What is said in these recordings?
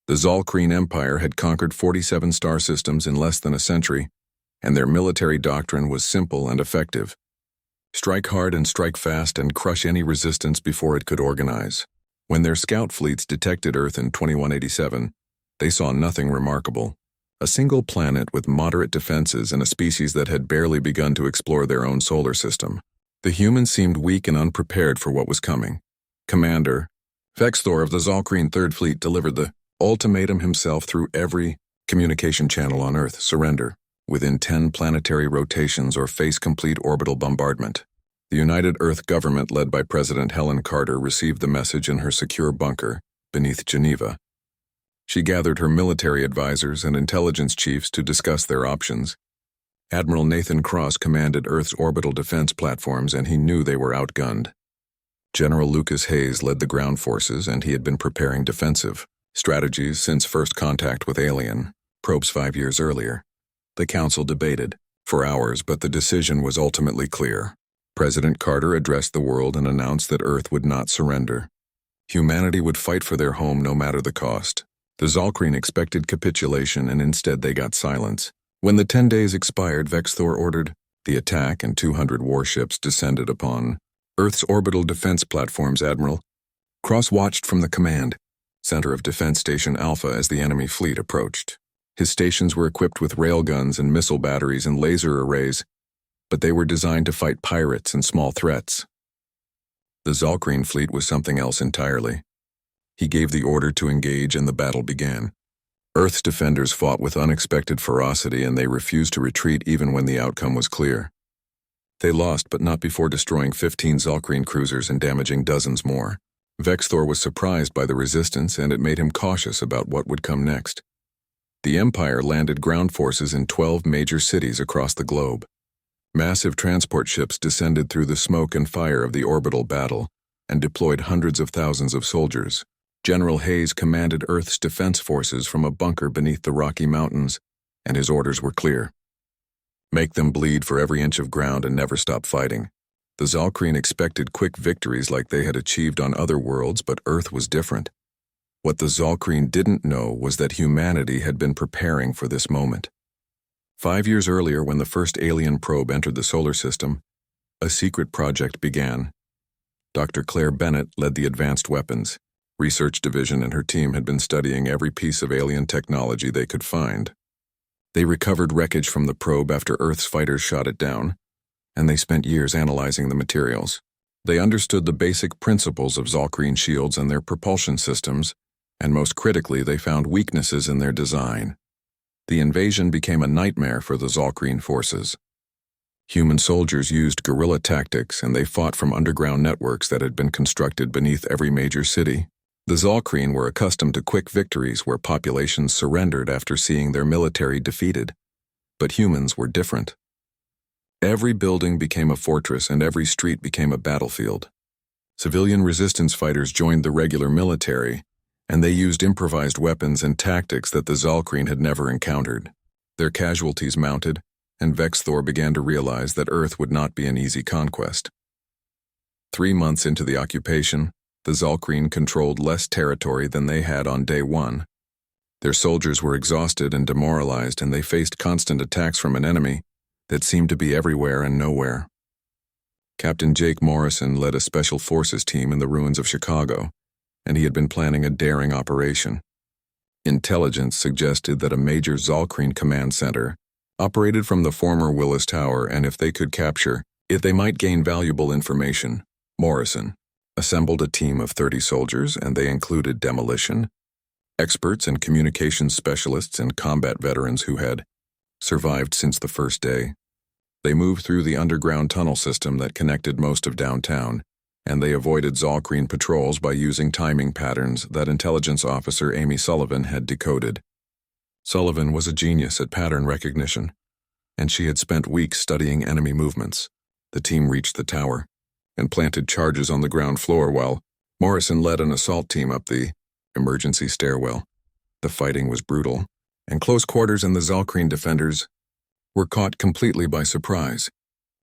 The Zalkreen Empire had conquered 47 star systems in less than a century, and their military doctrine was simple and effective. Strike hard and strike fast and crush any resistance before it could organize. When their scout fleets detected Earth in 2187, they saw nothing remarkable. A single planet with moderate defenses and a species that had barely begun to explore their own solar system. The humans seemed weak and unprepared for what was coming. Commander Vexthor of the Zalkreen Third Fleet delivered the ultimatum himself through every communication channel on Earth: surrender within 10 planetary rotations or face complete orbital bombardment. The United Earth government, led by President Helen Carter, received the message in her secure bunker beneath Geneva. She gathered her military advisors and intelligence chiefs to discuss their options. Admiral Nathan Cross commanded Earth's orbital defense platforms, and he knew they were outgunned. General Lucas Hayes led the ground forces, and he had been preparing defensive strategies since first contact with alien probes 5 years earlier. The council debated for hours, but the decision was ultimately clear. President Carter addressed the world and announced that Earth would not surrender. Humanity would fight for their home no matter the cost. The Zalkreen expected capitulation, and instead they got silence. When the 10 days expired, Vexthor ordered the attack, and 200 warships descended upon Earth's orbital defense platforms. Admiral Cross watched from the command center of Defense Station Alpha as the enemy fleet approached. His stations were equipped with railguns and missile batteries and laser arrays, but they were designed to fight pirates and small threats. The Zalkreen fleet was something else entirely. He gave the order to engage, and the battle began. Earth's defenders fought with unexpected ferocity, and they refused to retreat even when the outcome was clear. They lost, but not before destroying 15 Zalkreen cruisers and damaging dozens more. Vexthor was surprised by the resistance, and it made him cautious about what would come next. The Empire landed ground forces in 12 major cities across the globe. Massive transport ships descended through the smoke and fire of the orbital battle and deployed hundreds of thousands of soldiers. General Hayes commanded Earth's defense forces from a bunker beneath the Rocky Mountains, and his orders were clear. Make them bleed for every inch of ground and never stop fighting. The Zalkreen expected quick victories like they had achieved on other worlds, but Earth was different. What the Zalkreen didn't know was that humanity had been preparing for this moment. 5 years earlier, when the first alien probe entered the solar system, a secret project began. Dr. Claire Bennett led the Advanced Weapons Research Division, and her team had been studying every piece of alien technology they could find. They recovered wreckage from the probe after Earth's fighters shot it down, and they spent years analyzing the materials. They understood the basic principles of Zalkreen shields and their propulsion systems, and most critically, they found weaknesses in their design. The invasion became a nightmare for the Zalkreen forces. Human soldiers used guerrilla tactics, and they fought from underground networks that had been constructed beneath every major city. The Zalkreen were accustomed to quick victories where populations surrendered after seeing their military defeated. But humans were different. Every building became a fortress, and every street became a battlefield. Civilian resistance fighters joined the regular military, and they used improvised weapons and tactics that the Zalkreen had never encountered. Their casualties mounted, and Vexthor began to realize that Earth would not be an easy conquest. 3 months into the occupation, the Zalkreen controlled less territory than they had on day one. Their soldiers were exhausted and demoralized, and they faced constant attacks from an enemy that seemed to be everywhere and nowhere. Captain Jake Morrison led a special forces team in the ruins of Chicago, and he had been planning a daring operation. Intelligence suggested that a major Zalkreen command center operated from the former Willis Tower, and if they could capture it, they might gain valuable information. Morrison assembled a team of 30 soldiers, and they included demolition experts and communications specialists and combat veterans who had survived since the first day. They moved through the underground tunnel system that connected most of downtown, and they avoided Zalkreen patrols by using timing patterns that intelligence officer Amy Sullivan had decoded. Sullivan was a genius at pattern recognition, and she had spent weeks studying enemy movements. The team reached the tower and planted charges on the ground floor while Morrison led an assault team up the emergency stairwell. The fighting was brutal, and close quarters, and the Zalkreen defenders were caught completely by surprise.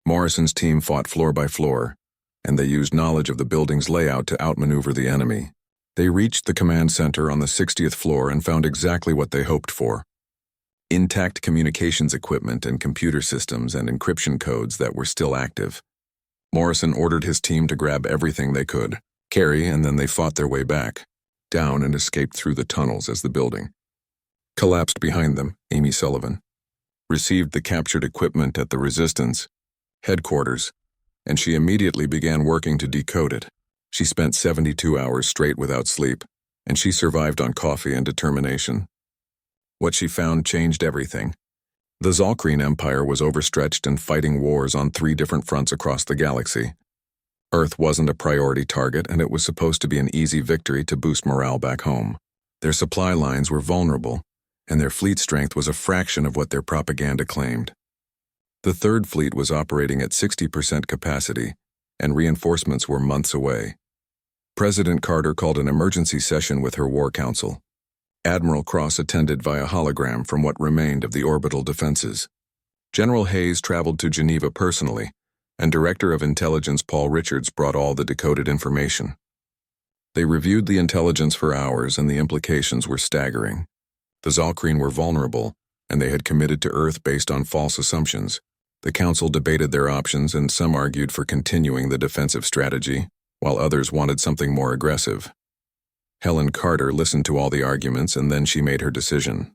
Morrison's team fought floor by floor, and they used knowledge of the building's layout to outmaneuver the enemy. They reached the command center on the 60th floor and found exactly what they hoped for: intact communications equipment and computer systems and encryption codes that were still active. Morrison ordered his team to grab everything they could carry, and then they fought their way back, down, and escaped through the tunnels as the building collapsed behind them. Amy Sullivan received the captured equipment at the Resistance headquarters, and she immediately began working to decode it. She spent 72 hours straight without sleep, and she survived on coffee and determination. What she found changed everything. The Zalkreen Empire was overstretched and fighting wars on 3 different fronts across the galaxy. Earth wasn't a priority target, and it was supposed to be an easy victory to boost morale back home. Their supply lines were vulnerable, and their fleet strength was a fraction of what their propaganda claimed. The Third Fleet was operating at 60% capacity, and reinforcements were months away. President Carter called an emergency session with her War Council. Admiral Cross attended via hologram from what remained of the orbital defenses. General Hayes traveled to Geneva personally, and Director of Intelligence Paul Richards brought all the decoded information. They reviewed the intelligence for hours, and the implications were staggering. The Zalkreen were vulnerable, and they had committed to Earth based on false assumptions. The Council debated their options, and some argued for continuing the defensive strategy, while others wanted something more aggressive. Helen Carter listened to all the arguments, and then she made her decision.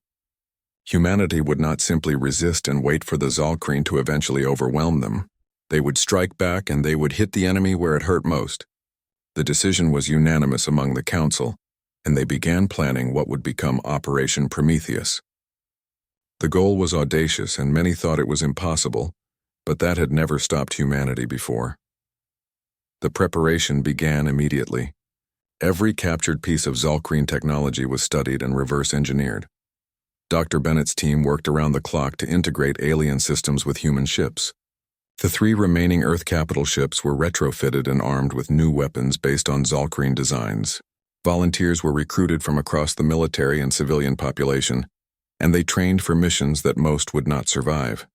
Humanity would not simply resist and wait for the Zalkreen to eventually overwhelm them. They would strike back, and they would hit the enemy where it hurt most. The decision was unanimous among the Council, and they began planning what would become Operation Prometheus. The goal was audacious, and many thought it was impossible, but that had never stopped humanity before. The preparation began immediately. Every captured piece of Zalkreen technology was studied and reverse-engineered. Dr. Bennett's team worked around the clock to integrate alien systems with human ships. The 3 remaining Earth capital ships were retrofitted and armed with new weapons based on Zalkreen designs. Volunteers were recruited from across the military and civilian population, and they trained for missions that most would not survive.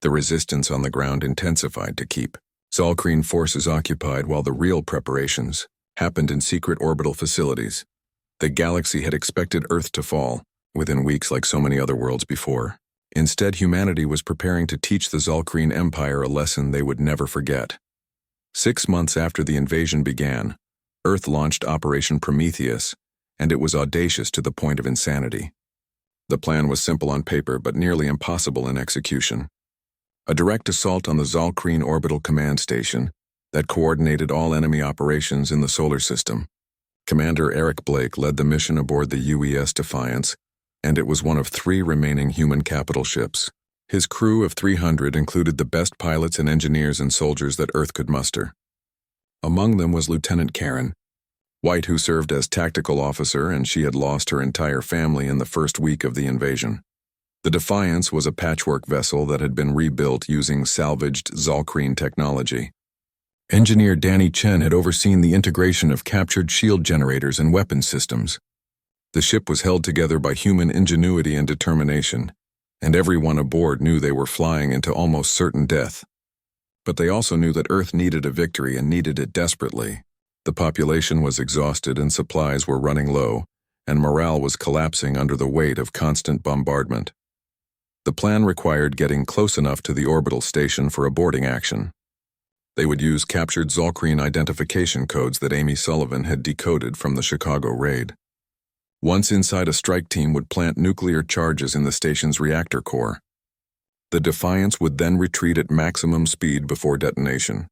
The resistance on the ground intensified to keep Zalkreen forces occupied, while the real preparations happened in secret orbital facilities. The galaxy had expected Earth to fall within weeks, like so many other worlds before. Instead, humanity was preparing to teach the Zalkreen Empire a lesson they would never forget. 6 months after the invasion began, Earth launched Operation Prometheus, and it was audacious to the point of insanity. The plan was simple on paper, but nearly impossible in execution. A direct assault on the Zalkreen Orbital Command Station that coordinated all enemy operations in the solar system. Commander Eric Blake led the mission aboard the UES Defiance, and it was one of 3 remaining human capital ships. His crew of 300 included the best pilots and engineers and soldiers that Earth could muster. Among them was Lieutenant Karen White, who served as tactical officer, and she had lost her entire family in the first week of the invasion. The Defiance was a patchwork vessel that had been rebuilt using salvaged Zalkreen technology. Engineer Danny Chen had overseen the integration of captured shield generators and weapons systems. The ship was held together by human ingenuity and determination, and everyone aboard knew they were flying into almost certain death. But they also knew that Earth needed a victory, and needed it desperately. The population was exhausted and supplies were running low, and morale was collapsing under the weight of constant bombardment. The plan required getting close enough to the orbital station for a boarding action. They would use captured Zalkreen identification codes that Amy Sullivan had decoded from the Chicago raid. Once inside, a strike team would plant nuclear charges in the station's reactor core. The Defiance would then retreat at maximum speed before detonation.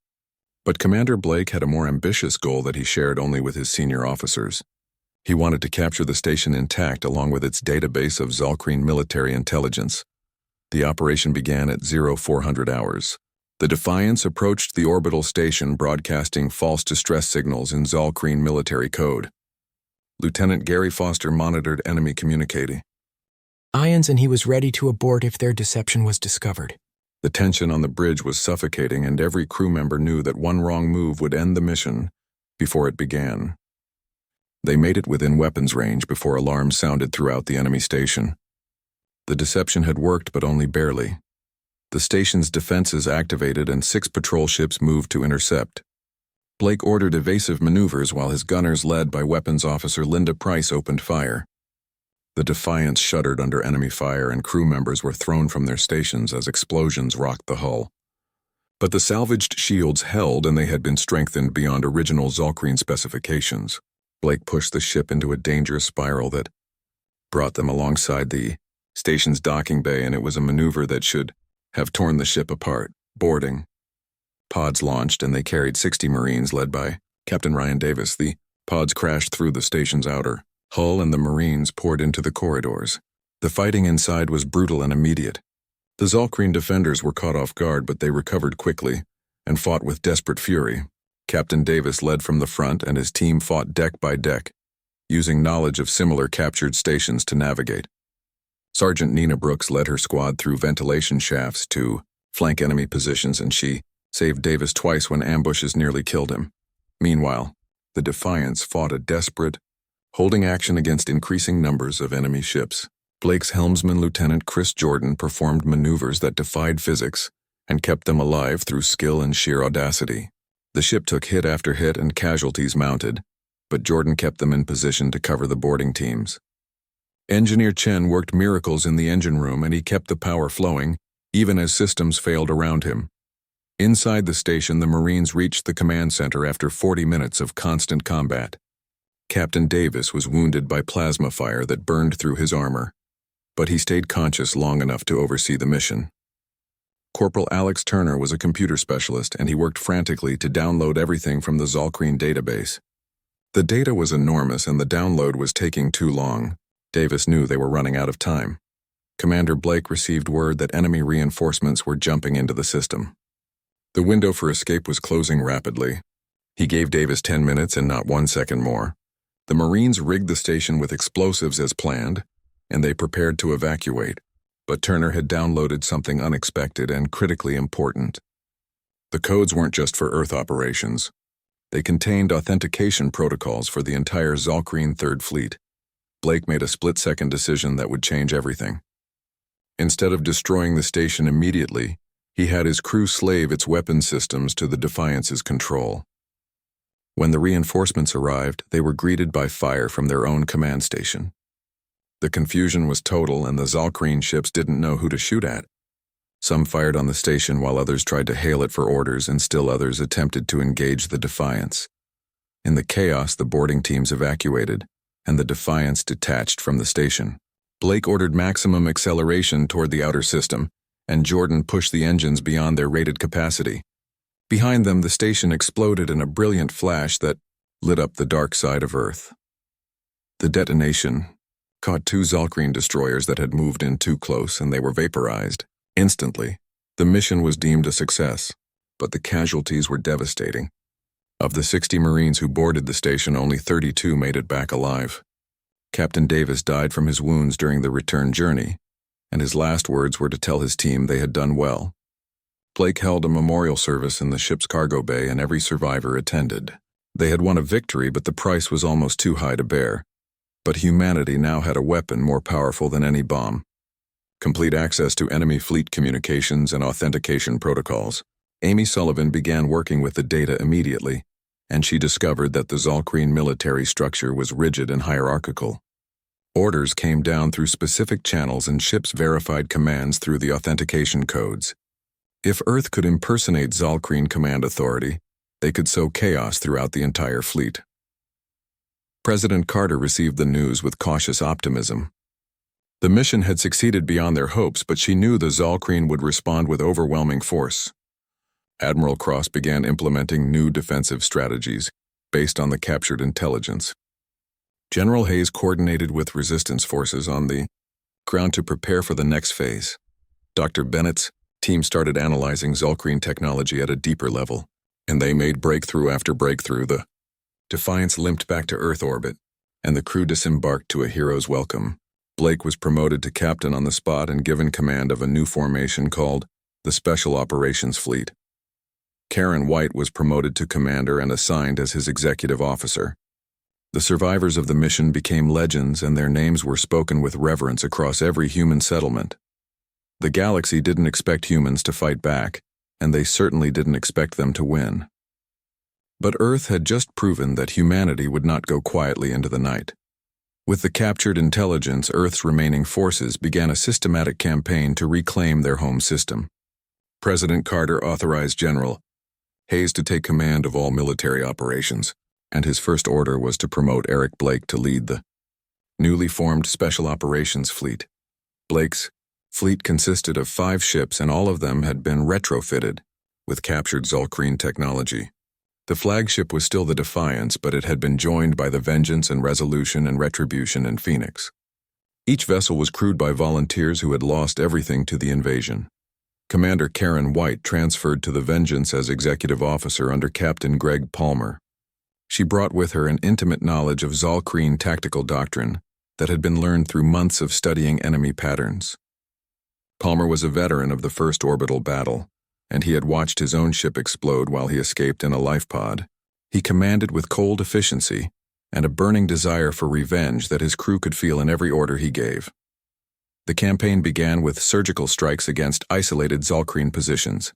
But Commander Blake had a more ambitious goal that he shared only with his senior officers. He wanted to capture the station intact along with its database of Zalkreen military intelligence. The operation began at 0400 hours. The Defiance approached the orbital station, broadcasting false distress signals in Zalkreen military code. Lieutenant Gary Foster monitored enemy communicating. Ions, and he was ready to abort if their deception was discovered. The tension on the bridge was suffocating, and every crew member knew that one wrong move would end the mission before it began. They made it within weapons range before alarms sounded throughout the enemy station. The deception had worked, but only barely. The station's defenses activated, and 6 patrol ships moved to intercept. Blake ordered evasive maneuvers while his gunners, led by Weapons Officer Linda Price, opened fire. The Defiance shuddered under enemy fire, and crew members were thrown from their stations as explosions rocked the hull. But the salvaged shields held, and they had been strengthened beyond original Zalkreen specifications. Blake pushed the ship into a dangerous spiral that brought them alongside the station's docking bay, and it was a maneuver that should have torn the ship apart. Boarding. Pods launched, and they carried 60 Marines led by Captain Ryan Davis. The pods crashed through the station's outer hull, and the Marines poured into the corridors. The fighting inside was brutal and immediate. The Zalkreen defenders were caught off guard, but they recovered quickly and fought with desperate fury. Captain Davis led from the front, and his team fought deck by deck, using knowledge of similar captured stations to navigate. Sergeant Nina Brooks led her squad through ventilation shafts to flank enemy positions, and she saved Davis twice when ambushes nearly killed him. Meanwhile, the Defiance fought a desperate, holding action against increasing numbers of enemy ships. Blake's helmsman, Lieutenant Chris Jordan, performed maneuvers that defied physics and kept them alive through skill and sheer audacity. The ship took hit after hit and casualties mounted, but Jordan kept them in position to cover the boarding teams. Engineer Chen worked miracles in the engine room, and he kept the power flowing, even as systems failed around him. Inside the station, the Marines reached the command center after 40 minutes of constant combat. Captain Davis was wounded by plasma fire that burned through his armor, but he stayed conscious long enough to oversee the mission. Corporal Alex Turner was a computer specialist, and he worked frantically to download everything from the Zalkreen database. The data was enormous, and the download was taking too long. Davis knew they were running out of time. Commander Blake received word that enemy reinforcements were jumping into the system. The window for escape was closing rapidly. He gave Davis 10 minutes and not 1 second more. The Marines rigged the station with explosives as planned, and they prepared to evacuate. But Turner had downloaded something unexpected and critically important. The codes weren't just for Earth operations. They contained authentication protocols for the entire Zalkreen Third Fleet. Blake made a split-second decision that would change everything. Instead of destroying the station immediately, he had his crew slave its weapon systems to the Defiance's control. When the reinforcements arrived, they were greeted by fire from their own command station. The confusion was total, and the Zalkreen ships didn't know who to shoot at. Some fired on the station while others tried to hail it for orders, and still others attempted to engage the Defiance. In the chaos, the boarding teams evacuated, and the Defiance detached from the station. Blake ordered maximum acceleration toward the outer system, and Jordan pushed the engines beyond their rated capacity. Behind them, the station exploded in a brilliant flash that lit up the dark side of Earth. The detonation caught 2 Zalkreen destroyers that had moved in too close, and they were vaporized. Instantly, the mission was deemed a success, but the casualties were devastating. Of the 60 Marines who boarded the station, only 32 made it back alive. Captain Davis died from his wounds during the return journey, and his last words were to tell his team they had done well. Blake held a memorial service in the ship's cargo bay, and every survivor attended. They had won a victory, but the price was almost too high to bear. But humanity now had a weapon more powerful than any bomb. Complete access to enemy fleet communications and authentication protocols. Amy Sullivan began working with the data immediately, and she discovered that the Zalkreen military structure was rigid and hierarchical. Orders came down through specific channels, and ships verified commands through the authentication codes. If Earth could impersonate Zalkreen command authority, they could sow chaos throughout the entire fleet. President Carter received the news with cautious optimism. The mission had succeeded beyond their hopes, but she knew the Zalkreen would respond with overwhelming force. Admiral Cross began implementing new defensive strategies based on the captured intelligence. General Hayes coordinated with resistance forces on the ground to prepare for the next phase. Dr. Bennett's team started analyzing Zalkreen technology at a deeper level, and they made breakthrough after breakthrough. The Defiance limped back to Earth orbit, and the crew disembarked to a hero's welcome. Blake was promoted to captain on the spot and given command of a new formation called the Special Operations Fleet. Karen White was promoted to commander and assigned as his executive officer. The survivors of the mission became legends, and their names were spoken with reverence across every human settlement. The galaxy didn't expect humans to fight back, and they certainly didn't expect them to win. But Earth had just proven that humanity would not go quietly into the night. With the captured intelligence, Earth's remaining forces began a systematic campaign to reclaim their home system. President Carter authorized General Hayes to take command of all military operations, and his first order was to promote Eric Blake to lead the newly formed Special Operations Fleet. Blake's fleet consisted of 5 ships, and all of them had been retrofitted with captured Zolkreen technology. The flagship was still the Defiance, but it had been joined by the Vengeance and Resolution and Retribution and Phoenix. Each vessel was crewed by volunteers who had lost everything to the invasion. Commander Karen White transferred to the Vengeance as executive officer under Captain Greg Palmer. She brought with her an intimate knowledge of Zolkreen tactical doctrine that had been learned through months of studying enemy patterns. Palmer was a veteran of the first orbital battle, and he had watched his own ship explode while he escaped in a life pod. He commanded with cold efficiency and a burning desire for revenge that his crew could feel in every order he gave. The campaign began with surgical strikes against isolated Zolkreen positions.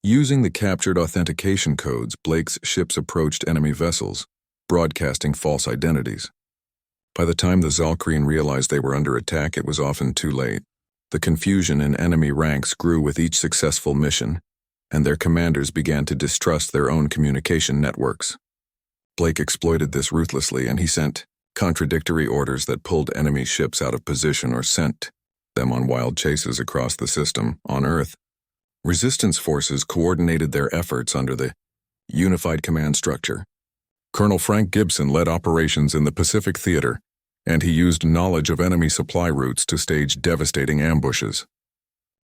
Using the captured authentication codes, Blake's ships approached enemy vessels, broadcasting false identities. By the time the Zolkreen realized they were under attack, it was often too late. The confusion in enemy ranks grew with each successful mission, and their commanders began to distrust their own communication networks. Blake exploited this ruthlessly, and he sent contradictory orders that pulled enemy ships out of position or sent them on wild chases across the system. On Earth, resistance forces coordinated their efforts under the unified command structure. Colonel Frank Gibson led operations in the Pacific Theater, and he used knowledge of enemy supply routes to stage devastating ambushes.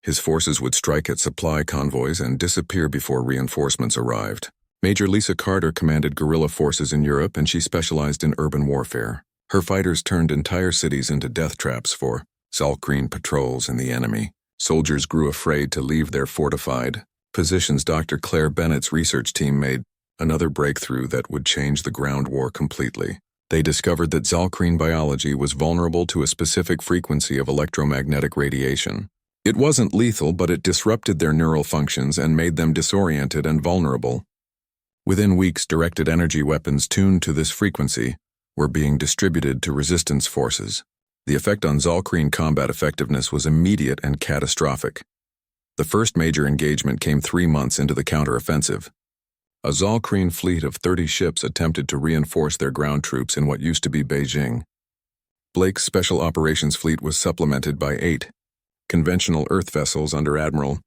His forces would strike at supply convoys and disappear before reinforcements arrived. Major Lisa Carter commanded guerrilla forces in Europe, and she specialized in urban warfare. Her fighters turned entire cities into death traps for Zolkreen patrols and the enemy. Soldiers grew afraid to leave their fortified positions. Dr. Claire Bennett's research team made another breakthrough that would change the ground war completely. They discovered that Zolkreen biology was vulnerable to a specific frequency of electromagnetic radiation. It wasn't lethal, but it disrupted their neural functions and made them disoriented and vulnerable. Within weeks, directed energy weapons tuned to this frequency were being distributed to resistance forces. The effect on Zolkreen combat effectiveness was immediate and catastrophic. The first major engagement came 3 months into the counteroffensive. A Zolkreen fleet of 30 ships attempted to reinforce their ground troops in what used to be Beijing. Blake's Special Operations Fleet was supplemented by 8 conventional Earth vessels under Admiral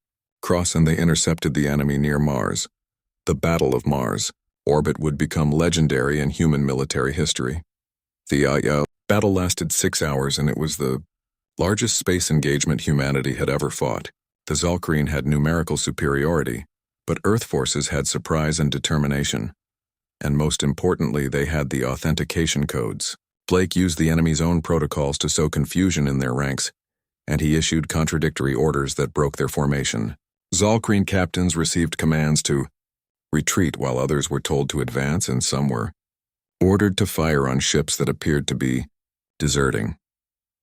Cross, and they intercepted the enemy near Mars. The Battle of Mars orbit would become legendary in human military history. The battle lasted 6 hours, and it was the largest space engagement humanity had ever fought. The Zolkreen had numerical superiority, but Earth forces had surprise and determination. And most importantly, they had the authentication codes. Blake used the enemy's own protocols to sow confusion in their ranks, and he issued contradictory orders that broke their formation. Zolkreen captains received commands to retreat while others were told to advance, and some were ordered to fire on ships that appeared to be deserting.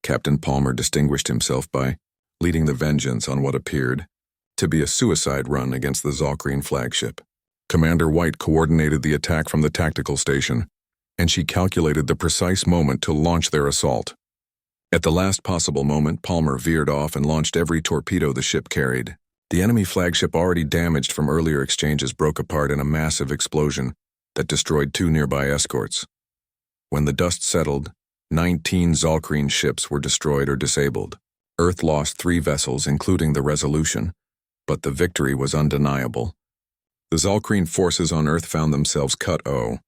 Captain Palmer distinguished himself by leading the Vengeance on what appeared to be a suicide run against the Zolkreen flagship. Commander White coordinated the attack from the tactical station, and she calculated the precise moment to launch their assault. At the last possible moment, Palmer veered off and launched every torpedo the ship carried. The enemy flagship, already damaged from earlier exchanges, broke apart in a massive explosion that destroyed 2 nearby escorts. When the dust settled, 19 Zolkreen ships were destroyed or disabled. Earth lost 3 vessels, including the Resolution, but the victory was undeniable. The Zolkreen forces on Earth found themselves cut off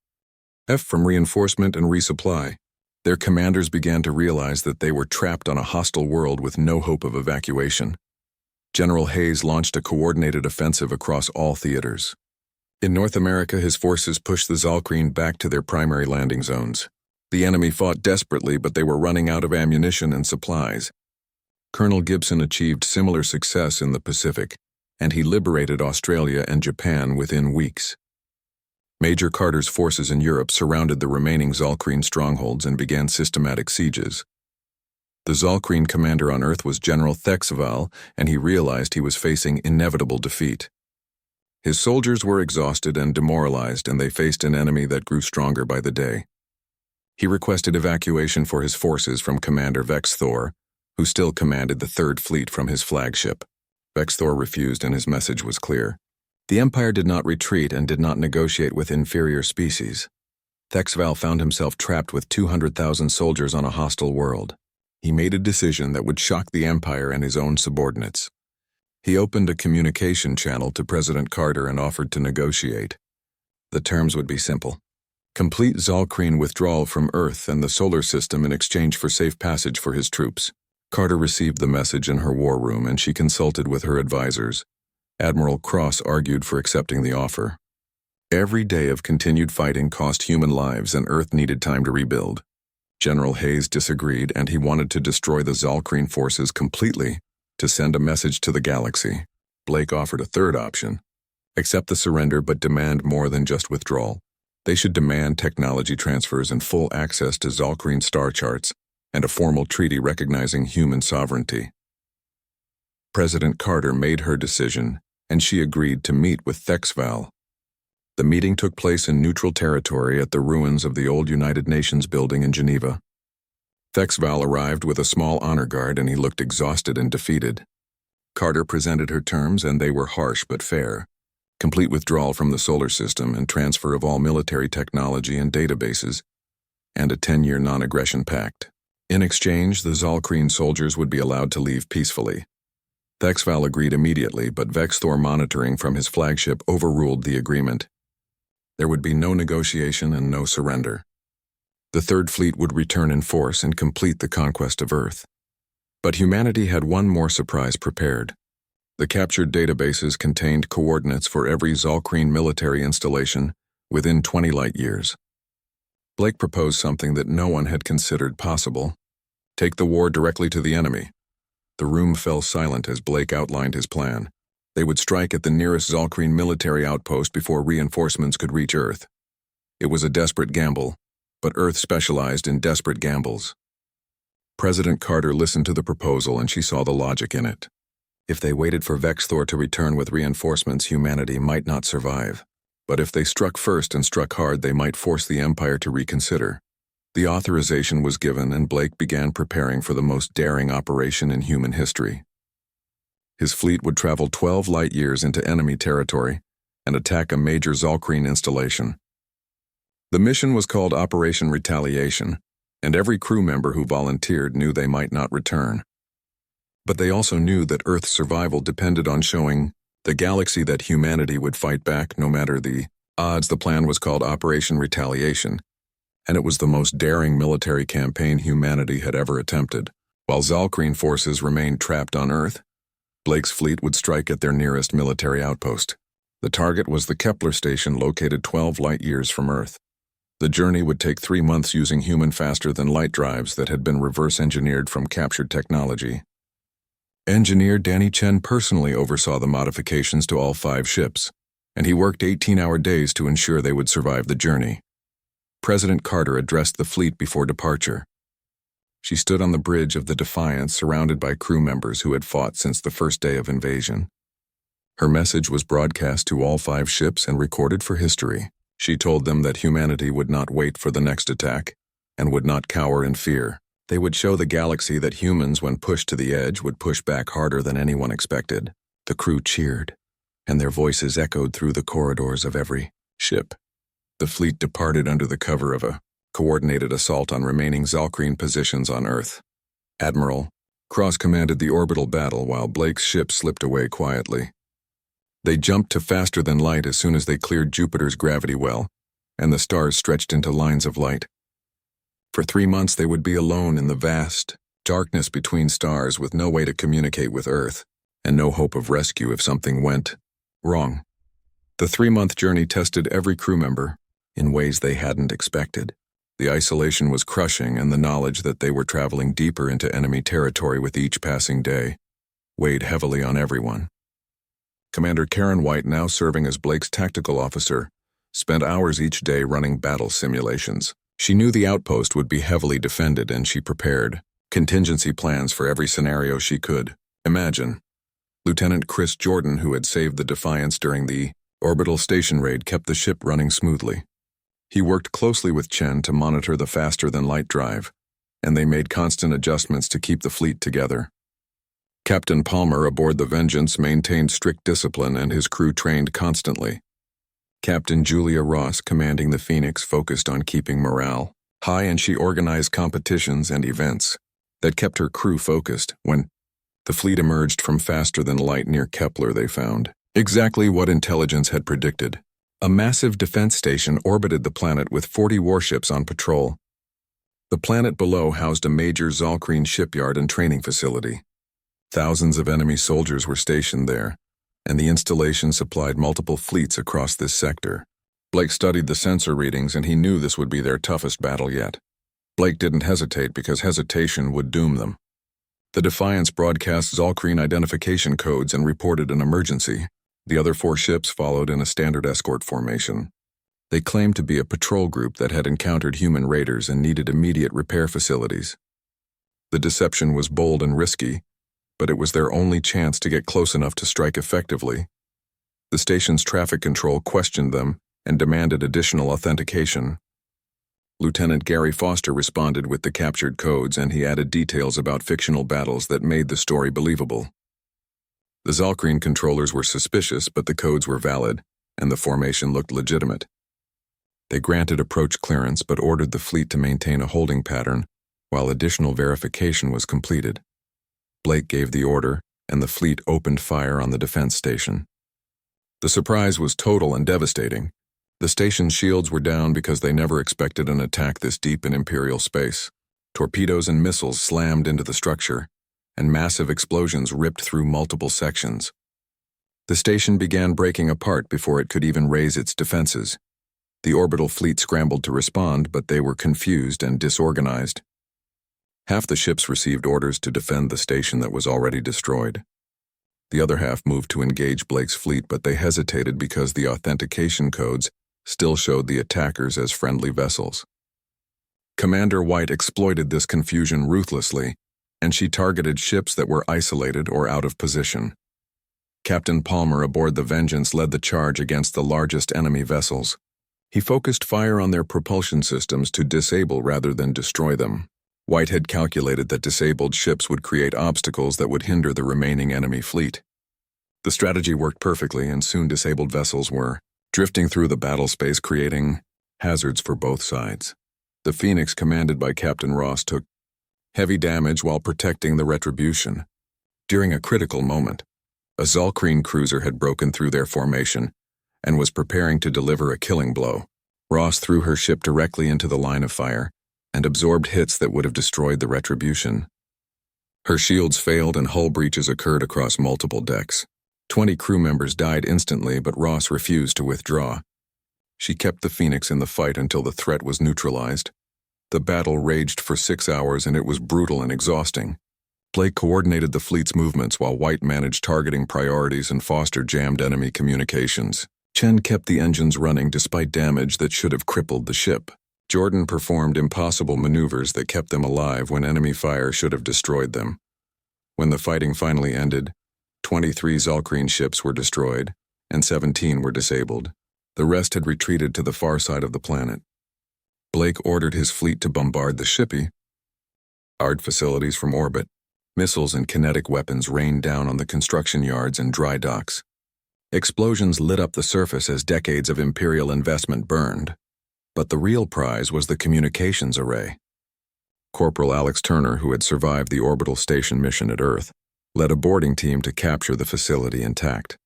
from reinforcement and resupply. Their commanders began to realize that they were trapped on a hostile world with no hope of evacuation. General Hayes launched a coordinated offensive across all theaters. In North America, his forces pushed the Zolkreen back to their primary landing zones. The enemy fought desperately, but they were running out of ammunition and supplies. Colonel Gibson achieved similar success in the Pacific, and he liberated Australia and Japan within weeks. Major Carter's forces in Europe surrounded the remaining Zolkreen strongholds and began systematic sieges. The Zolkreen commander on Earth was General Thexval, and he realized he was facing inevitable defeat. His soldiers were exhausted and demoralized, and they faced an enemy that grew stronger by the day. He requested evacuation for his forces from Commander Vex Thor, who still commanded the Third Fleet from his flagship. Vex Thor refused, and his message was clear. The Empire did not retreat and did not negotiate with inferior species. Thexval found himself trapped with 200,000 soldiers on a hostile world. He made a decision that would shock the Empire and his own subordinates. He opened a communication channel to President Carter and offered to negotiate. The terms would be simple. Complete Zalkreen withdrawal from Earth and the solar system in exchange for safe passage for his troops. Carter received the message in her war room, and she consulted with her advisors. Admiral Cross argued for accepting the offer. Every day of continued fighting cost human lives, and Earth needed time to rebuild. General Hayes disagreed, and he wanted to destroy the Zalkreen forces completely to send a message to the galaxy. Blake offered a third option. Accept the surrender, but demand more than just withdrawal. They should demand technology transfers and full access to Zalkreen star charts, and a formal treaty recognizing human sovereignty. President Carter made her decision, and she agreed to meet with Thexval. The meeting took place in neutral territory at the ruins of the old United Nations building in Geneva. Thexval arrived with a small honor guard, and he looked exhausted and defeated. Carter presented her terms, and they were harsh but fair. Complete withdrawal from the solar system and transfer of all military technology and databases, and a 10-year non-aggression pact. In exchange, the Zalkreen soldiers would be allowed to leave peacefully. Thexval agreed immediately, but Vex Thor monitoring from his flagship overruled the agreement. There would be no negotiation and no surrender. The Third Fleet would return in force and complete the conquest of Earth. But humanity had one more surprise prepared. The captured databases contained coordinates for every Zalkreen military installation within 20 light-years. Blake proposed something that no one had considered possible. Take the war directly to the enemy. The room fell silent as Blake outlined his plan. They would strike at the nearest Zalkreen military outpost before reinforcements could reach Earth. It was a desperate gamble, but Earth specialized in desperate gambles. President Carter listened to the proposal, and she saw the logic in it. If they waited for Vex Thor to return with reinforcements, humanity might not survive. But if they struck first and struck hard, they might force the Empire to reconsider. The authorization was given, and Blake began preparing for the most daring operation in human history. His fleet would travel 12 light-years into enemy territory and attack a major Zalkreen installation. The mission was called Operation Retaliation, and every crew member who volunteered knew they might not return. But they also knew that Earth's survival depended on showing the galaxy that humanity would fight back no matter the odds. The plan was called Operation Retaliation, and it was the most daring military campaign humanity had ever attempted. While Zalkreen forces remained trapped on Earth, Blake's fleet would strike at their nearest military outpost. The target was the Kepler station located 12 light-years from Earth. The journey would take 3 months using human faster-than-light drives that had been reverse-engineered from captured technology. Engineer Danny Chen personally oversaw the modifications to all 5 ships, and he worked 18-hour days to ensure they would survive the journey. President Carter addressed the fleet before departure. She stood on the bridge of the Defiance, surrounded by crew members who had fought since the first day of invasion. Her message was broadcast to all 5 ships and recorded for history. She told them that humanity would not wait for the next attack and would not cower in fear. They would show the galaxy that humans, when pushed to the edge, would push back harder than anyone expected. The crew cheered, and their voices echoed through the corridors of every ship. The fleet departed under the cover of a coordinated assault on remaining Zalkreen positions on Earth. Admiral Cross commanded the orbital battle while Blake's ship slipped away quietly. They jumped to faster than light as soon as they cleared Jupiter's gravity well, and the stars stretched into lines of light. For 3 months they would be alone in the vast darkness between stars, with no way to communicate with Earth, and no hope of rescue if something went wrong. The 3-month journey tested every crew member in ways they hadn't expected. The isolation was crushing, and the knowledge that they were traveling deeper into enemy territory with each passing day weighed heavily on everyone. Commander Karen White, now serving as Blake's tactical officer, spent hours each day running battle simulations. She knew the outpost would be heavily defended, and she prepared contingency plans for every scenario she could imagine. Lieutenant Chris Jordan, who had saved the Defiance during the Orbital station raid kept the ship running smoothly. He worked closely with Chen to monitor the faster-than-light drive, and they made constant adjustments to keep the fleet together. Captain Palmer aboard the Vengeance maintained strict discipline and his crew trained constantly. Captain Julia Ross, commanding the Phoenix, focused on keeping morale high, and she organized competitions and events that kept her crew focused. When the fleet emerged from faster-than-light near Kepler, they found exactly what intelligence had predicted. A massive defense station orbited the planet with 40 warships on patrol. The planet below housed a major Zalkreen shipyard and training facility. Thousands of enemy soldiers were stationed there, and the installation supplied multiple fleets across this sector. Blake studied the sensor readings, and he knew this would be their toughest battle yet. Blake didn't hesitate because hesitation would doom them. The Defiance broadcast Zalkreen identification codes and reported an emergency. The other 4 ships followed in a standard escort formation. They claimed to be a patrol group that had encountered human raiders and needed immediate repair facilities. The deception was bold and risky, but it was their only chance to get close enough to strike effectively. The station's traffic control questioned them and demanded additional authentication. Lieutenant Gary Foster responded with the captured codes, and he added details about fictional battles that made the story believable. The Zalkreen controllers were suspicious, but the codes were valid, and the formation looked legitimate. They granted approach clearance but ordered the fleet to maintain a holding pattern while additional verification was completed. Blake gave the order, and the fleet opened fire on the defense station. The surprise was total and devastating. The station's shields were down because they never expected an attack this deep in Imperial space. Torpedoes and missiles slammed into the structure, and massive explosions ripped through multiple sections. The station began breaking apart before it could even raise its defenses. The orbital fleet scrambled to respond, but they were confused and disorganized. Half the ships received orders to defend the station that was already destroyed. The other half moved to engage Blake's fleet, but they hesitated because the authentication codes still showed the attackers as friendly vessels. Commander White exploited this confusion ruthlessly, and she targeted ships that were isolated or out of position. Captain Palmer aboard the Vengeance led the charge against the largest enemy vessels. He focused fire on their propulsion systems to disable rather than destroy them. White had calculated that disabled ships would create obstacles that would hinder the remaining enemy fleet. The strategy worked perfectly, and soon disabled vessels were drifting through the battle space, creating hazards for both sides. The Phoenix, commanded by Captain Ross, took heavy damage while protecting the Retribution. During a critical moment, a Zalkreen cruiser had broken through their formation and was preparing to deliver a killing blow. Ross threw her ship directly into the line of fire and absorbed hits that would have destroyed the Retribution. Her shields failed and hull breaches occurred across multiple decks. 20 crew members died instantly, but Ross refused to withdraw. She kept the Phoenix in the fight until the threat was neutralized. The battle raged for 6 hours, and it was brutal and exhausting. Blake coordinated the fleet's movements while White managed targeting priorities and Foster jammed enemy communications. Chen kept the engines running despite damage that should have crippled the ship. Jordan performed impossible maneuvers that kept them alive when enemy fire should have destroyed them. When the fighting finally ended, 23 Zalkreen ships were destroyed, and 17 were disabled. The rest had retreated to the far side of the planet. Blake ordered his fleet to bombard the shipyard facilities from orbit. Missiles and kinetic weapons rained down on the construction yards and dry docks. Explosions lit up the surface as decades of Imperial investment burned. But the real prize was the communications array. Corporal Alex Turner, who had survived the orbital station mission at Earth, led a boarding team to capture the facility intact.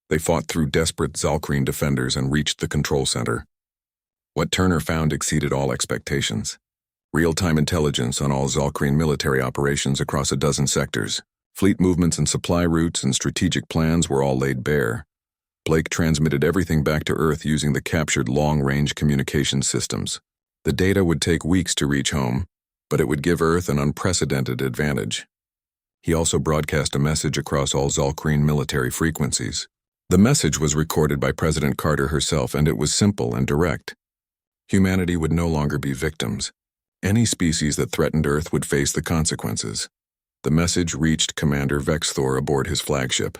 They fought through desperate Zalkreen defenders and reached the control center. What Turner found exceeded all expectations. Real-time intelligence on all Zalkreen military operations across a dozen sectors. Fleet movements and supply routes and strategic plans were all laid bare. Blake transmitted everything back to Earth using the captured long-range communication systems. The data would take weeks to reach home, but it would give Earth an unprecedented advantage. He also broadcast a message across all Zalkreen military frequencies. The message was recorded by President Carter herself, and it was simple and direct. Humanity would no longer be victims. Any species that threatened Earth would face the consequences. The message reached Commander Vexthor aboard his flagship.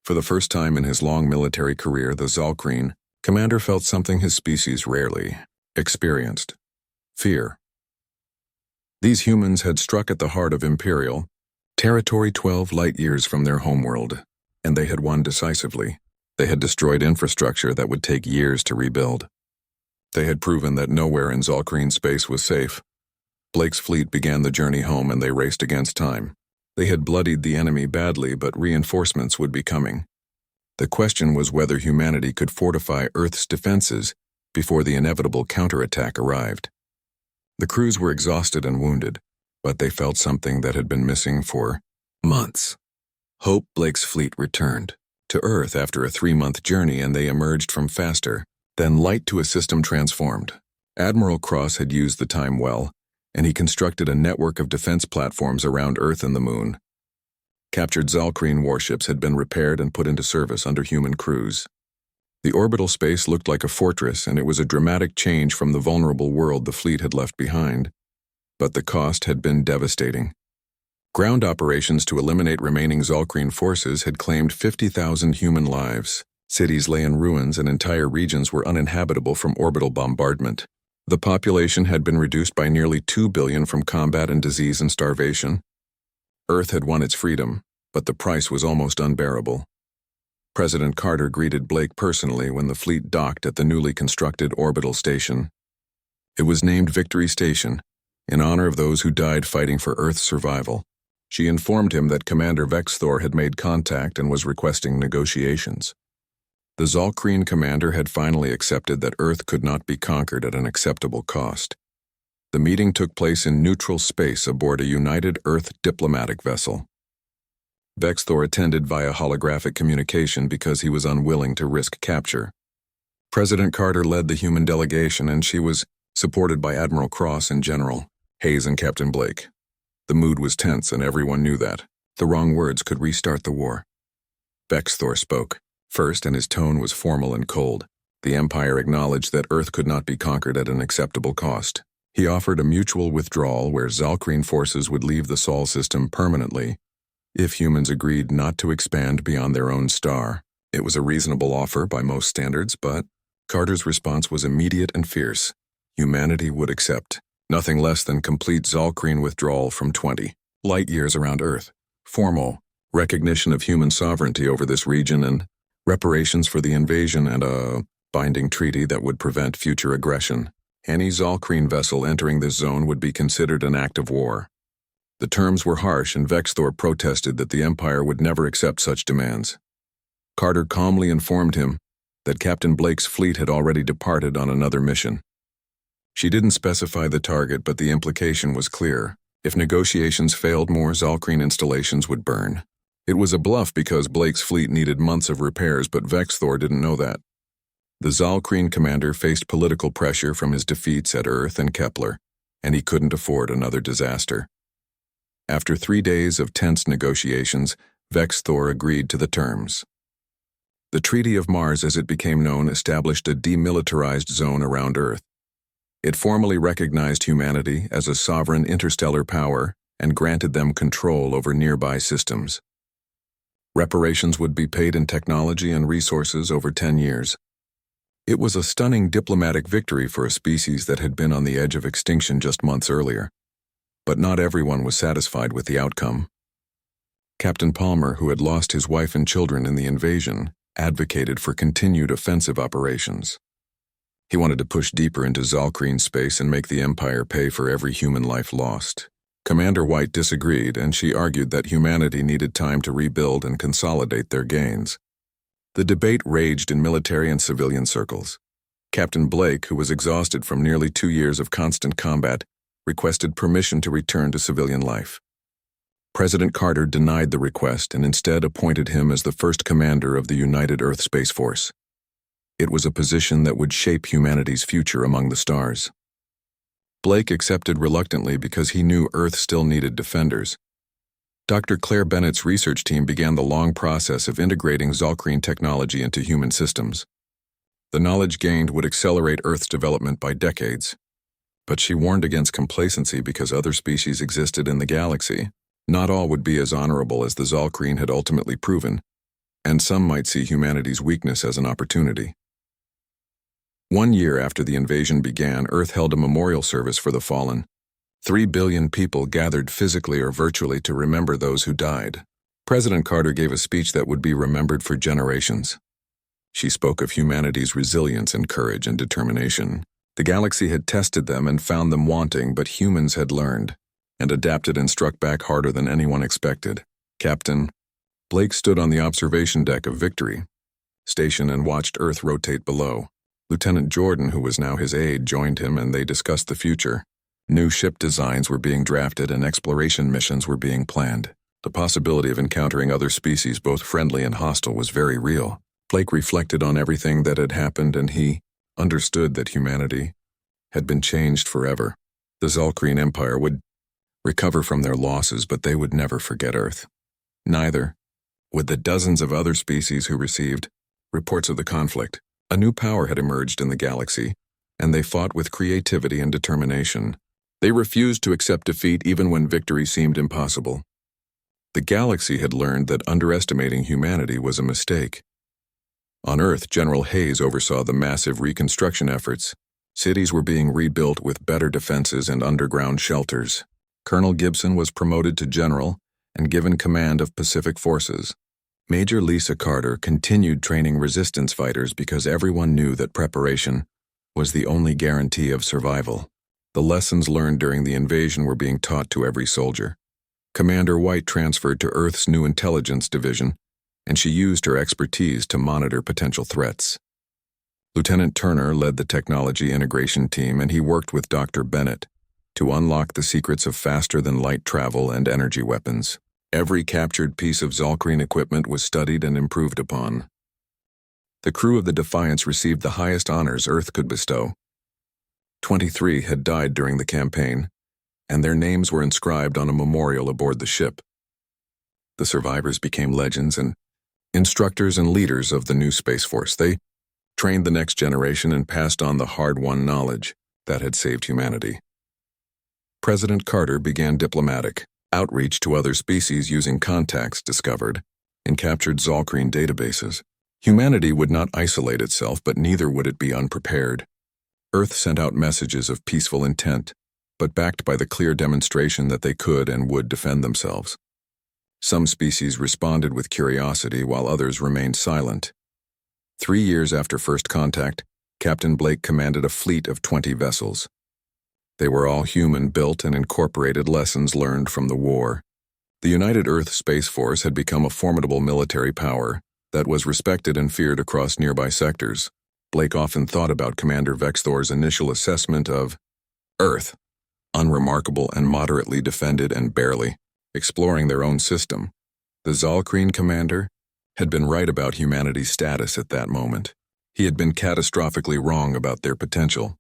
For the first time in his long military career, the Zalkreen commander felt something his species rarely experienced: fear. These humans had struck at the heart of Imperial territory 12 light-years from their homeworld, and they had won decisively. They had destroyed infrastructure that would take years to rebuild. They had proven that nowhere in Zalkreen space was safe. Blake's fleet began the journey home, and they raced against time. They had bloodied the enemy badly, but reinforcements would be coming. The question was whether humanity could fortify Earth's defenses before the inevitable counterattack arrived. The crews were exhausted and wounded, but they felt something that had been missing for months. Hope. Blake's fleet returned to Earth after a 3-month journey, and they emerged from faster than light to a system transformed. Admiral Cross had used the time well, and he constructed a network of defense platforms around Earth and the Moon. Captured Zalkreen warships had been repaired and put into service under human crews. The orbital space looked like a fortress, and it was a dramatic change from the vulnerable world the fleet had left behind. But the cost had been devastating. Ground operations to eliminate remaining Zalkreen forces had claimed 50,000 human lives. Cities lay in ruins, and entire regions were uninhabitable from orbital bombardment. The population had been reduced by nearly 2 billion from combat and disease and starvation. Earth had won its freedom, but the price was almost unbearable. President Carter greeted Blake personally when the fleet docked at the newly constructed orbital station. It was named Victory Station, in honor of those who died fighting for Earth's survival. She informed him that Commander Vexthor had made contact and was requesting negotiations. The Zalkreen commander had finally accepted that Earth could not be conquered at an acceptable cost. The meeting took place in neutral space aboard a United Earth diplomatic vessel. Vexthor attended via holographic communication because he was unwilling to risk capture. President Carter led the human delegation, and she was supported by Admiral Cross and General Hayes and Captain Blake. The mood was tense, and everyone knew that. The wrong words could restart the war. Vexthor spoke first, and his tone was formal and cold. The Empire acknowledged that Earth could not be conquered at an acceptable cost. He offered a mutual withdrawal where Zalkreen forces would leave the Sol system permanently if humans agreed not to expand beyond their own star. It was a reasonable offer by most standards, but Carter's response was immediate and fierce. Humanity would accept nothing less than complete Zalkreen withdrawal from 20 light-years around Earth, formal recognition of human sovereignty over this region, and reparations for the invasion, and a binding treaty that would prevent future aggression. Any Zalkreen vessel entering this zone would be considered an act of war. The terms were harsh, and Vexthor protested that the Empire would never accept such demands. Carter calmly informed him that Captain Blake's fleet had already departed on another mission. She didn't specify the target, but the implication was clear. If negotiations failed, more Zalkreen installations would burn. It was a bluff because Blake's fleet needed months of repairs, but Vexthor didn't know that. The Zalkreen commander faced political pressure from his defeats at Earth and Kepler, and he couldn't afford another disaster. After 3 days of tense negotiations, Vexthor agreed to the terms. The Treaty of Mars, as it became known, established a demilitarized zone around Earth. It formally recognized humanity as a sovereign interstellar power and granted them control over nearby systems. Reparations would be paid in technology and resources over 10 years. It was a stunning diplomatic victory for a species that had been on the edge of extinction just months earlier. But not everyone was satisfied with the outcome. Captain Palmer, who had lost his wife and children in the invasion, advocated for continued offensive operations. He wanted to push deeper into Zalkreen space and make the Empire pay for every human life lost. Commander White disagreed, and she argued that humanity needed time to rebuild and consolidate their gains. The debate raged in military and civilian circles. Captain Blake, who was exhausted from nearly 2 years of constant combat, requested permission to return to civilian life. President Carter denied the request and instead appointed him as the first commander of the United Earth Space Force. It was a position that would shape humanity's future among the stars. Blake accepted reluctantly because he knew Earth still needed defenders. Dr. Claire Bennett's research team began the long process of integrating Zalkreen technology into human systems. The knowledge gained would accelerate Earth's development by decades. But she warned against complacency because other species existed in the galaxy. Not all would be as honorable as the Zalkreen had ultimately proven. and some might see humanity's weakness as an opportunity. 1 year after the invasion began, Earth held a memorial service for the fallen. 3 billion people gathered physically or virtually to remember those who died. President Carter gave a speech that would be remembered for generations. She spoke of humanity's resilience and courage and determination. The galaxy had tested them and found them wanting, but humans had learned and adapted and struck back harder than anyone expected. Captain Blake stood on the observation deck of Victory Station and watched Earth rotate below. Lieutenant Jordan, who was now his aide, joined him and they discussed the future. New ship designs were being drafted and exploration missions were being planned. The possibility of encountering other species, both friendly and hostile, was very real. Blake reflected on everything that had happened and he understood that humanity had been changed forever. The Zalkreen Empire would recover from their losses, but they would never forget Earth. Neither would the dozens of other species who received reports of the conflict. A new power had emerged in the galaxy, and they fought with creativity and determination. They refused to accept defeat even when victory seemed impossible. The galaxy had learned that underestimating humanity was a mistake. On Earth, General Hayes oversaw the massive reconstruction efforts. Cities were being rebuilt with better defenses and underground shelters. Colonel Gibson was promoted to general and given command of Pacific Forces. Major Lisa Carter continued training resistance fighters because everyone knew that preparation was the only guarantee of survival. The lessons learned during the invasion were being taught to every soldier. Commander White transferred to Earth's new intelligence division, and she used her expertise to monitor potential threats. Lieutenant Turner led the technology integration team, and he worked with Dr. Bennett to unlock the secrets of faster-than-light travel and energy weapons. Every captured piece of Zalkreen equipment was studied and improved upon. The crew of the Defiance received the highest honors Earth could bestow. 23 had died during the campaign, and their names were inscribed on a memorial aboard the ship. The survivors became legends and instructors and leaders of the new Space Force. They trained the next generation and passed on the hard-won knowledge that had saved humanity. President Carter began diplomatic outreach to other species using contacts discovered in captured Zalkreen databases. Humanity would not isolate itself, but neither would it be unprepared. Earth sent out messages of peaceful intent, but backed by the clear demonstration that they could and would defend themselves. Some species responded with curiosity, while others remained silent. 3 years after first contact, Captain Blake commanded a fleet of 20 vessels. They were all human-built and incorporated lessons learned from the war. The United Earth Space Force had become a formidable military power that was respected and feared across nearby sectors. Blake often thought about Commander Vexthor's initial assessment of Earth, unremarkable and moderately defended and barely exploring their own system. The Zalkreen commander had been right about humanity's status at that moment. He had been catastrophically wrong about their potential.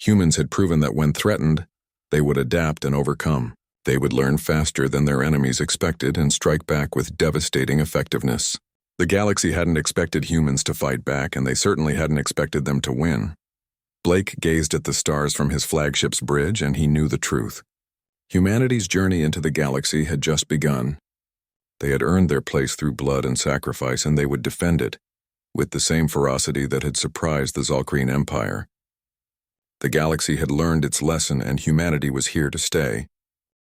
Humans had proven that when threatened, they would adapt and overcome. They would learn faster than their enemies expected and strike back with devastating effectiveness. The galaxy hadn't expected humans to fight back, and they certainly hadn't expected them to win. Blake gazed at the stars from his flagship's bridge, and he knew the truth. Humanity's journey into the galaxy had just begun. They had earned their place through blood and sacrifice, and they would defend it with the same ferocity that had surprised the Zalkreen Empire. The galaxy had learned its lesson, and humanity was here to stay.